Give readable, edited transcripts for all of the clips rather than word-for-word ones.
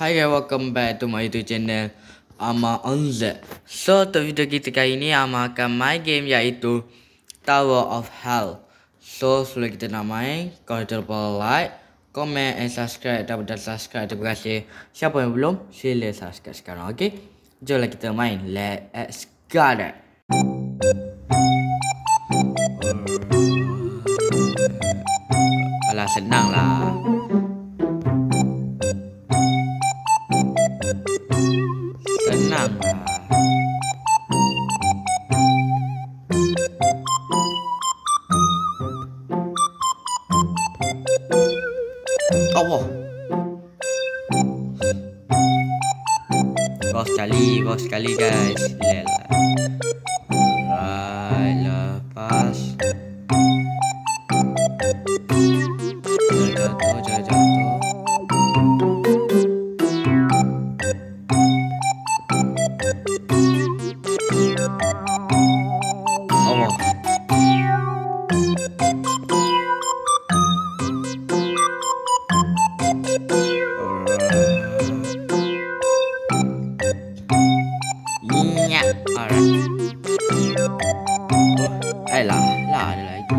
Hi guys, welcome back to my YouTube channel Ama Onz. So untuk video kita kali ni Ama akan main game iaitu Tower of Hell. So sebelum kita nak main, korang jangan lupa like, comment and subscribe. Dan subscribe, terima kasih. Siapa yang belum, sila subscribe sekarang, okay? Jomlah kita main. Let's go. Alah, senang lah. Senang lah. Allah. Bawa sekali guys. Lelah. Alright, lepas. Jatuh. Allah. Ayolah, ada lagi.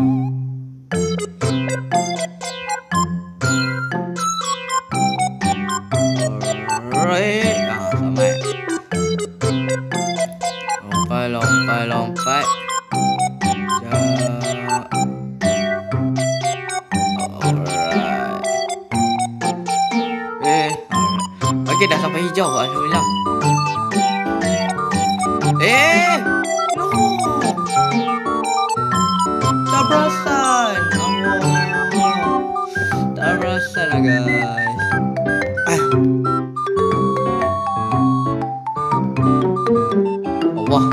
Alright, sampai. Lompat. Alright. Okey, dah sampai hijau. Alhamdulillah. No. Tak perasan. Tak perasan lah guys. Allah.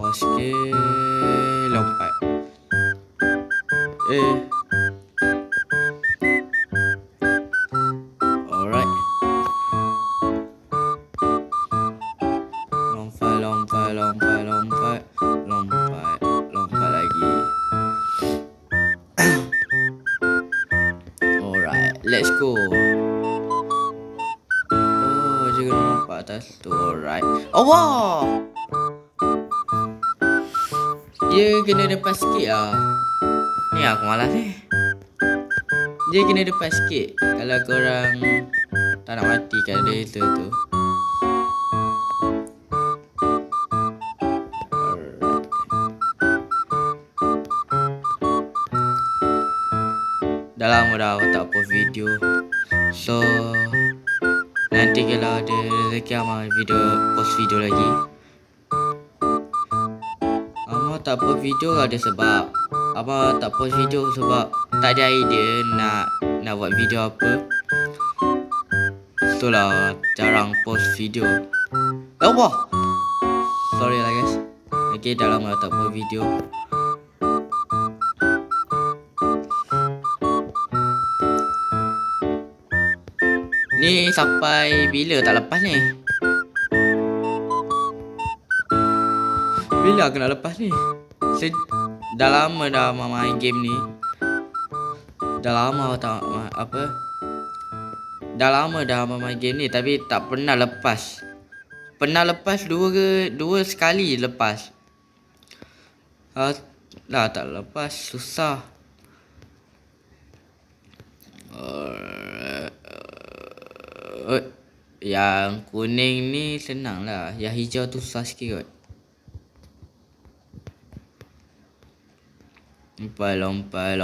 Sikit lompat. Alright. Lompat lagi. Alright, let's go. Oh, juga lompat atas tu. Alright. Allah. Dia kena depan sikit lah. Ni aku malas ni. Dia kena depan sikit. Kalau korang tak nak mati kat laser tu. Dah lama dah aku tak post video. So nanti kalau ada rezeki Ama post video lagi. Ama tak post video ada sebab. Ama tak post video sebab tak ada idea nak buat video apa. Itulah jarang post video. Allah. Sorry lah guys. Okay, dah lama tak post video. Ni sampai bila tak lepas ni? Bila aku nak lepas ni? Dah lama dah main game ni. Dah lama main game ni tapi tak pernah lepas. Pernah lepas dua sekali lepas. Dah tak lepas, susah. Yang kuning ni senang lah. Yang hijau tu susah sikit kot. Lompat.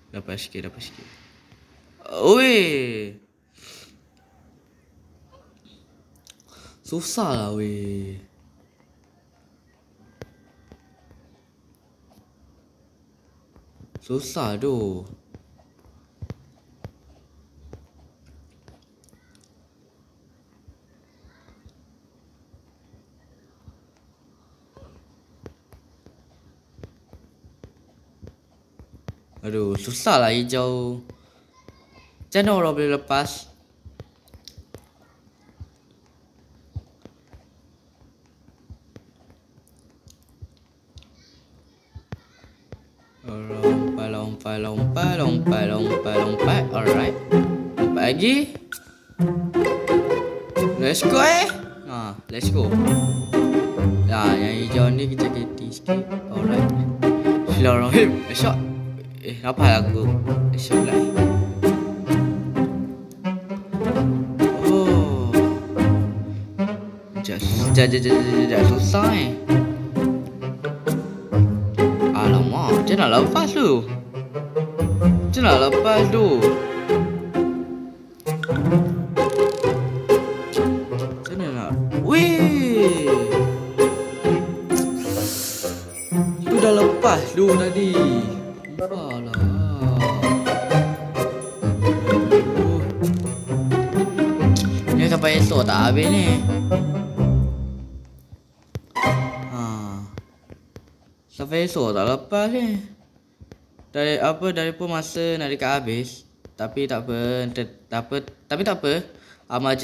Dapat sikit. Oi. Susah lah weh. Susah tu. Aduh, susah lah hijau. Macam mana orang boleh lepas? Lompat. Alright. Lompat lagi. Let's go let's go. Nah, yang hijau ni kita ganti sikit. Alright. Bismillahirrahmanirrahim. Shot. Nampak aku. Shot lah. Oh. Jangan susah Alamak, macam nak lepas tu? Macam nak lepas tu? Macam mana nak? Weh! Tu dah lepas tu tadi. Apalah. Ni sampai esok tak habis ni. Sampai esok tak lepas ni. Dari pun masa nak dekat habis. Tapi tak apa. Ama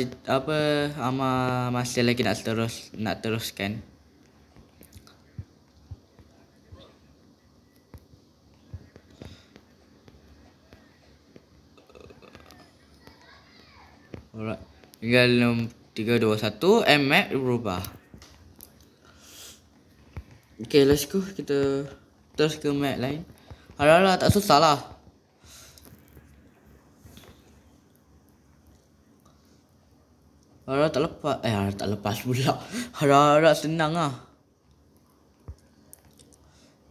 masih lagi nak teruskan. Alright. Tinggal 3 2 1 map berubah. Okay, let's go. Kita terus ke map lain. Harap tak susah lah. Harap tak lepas. Harap tak lepas pula. Harap senang lah.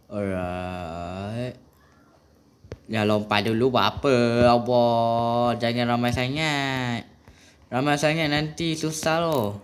Alright. Jangan lompat dulu buat apa. Allah. Jangan ramai sangat. Ramai sangat nanti susah loh.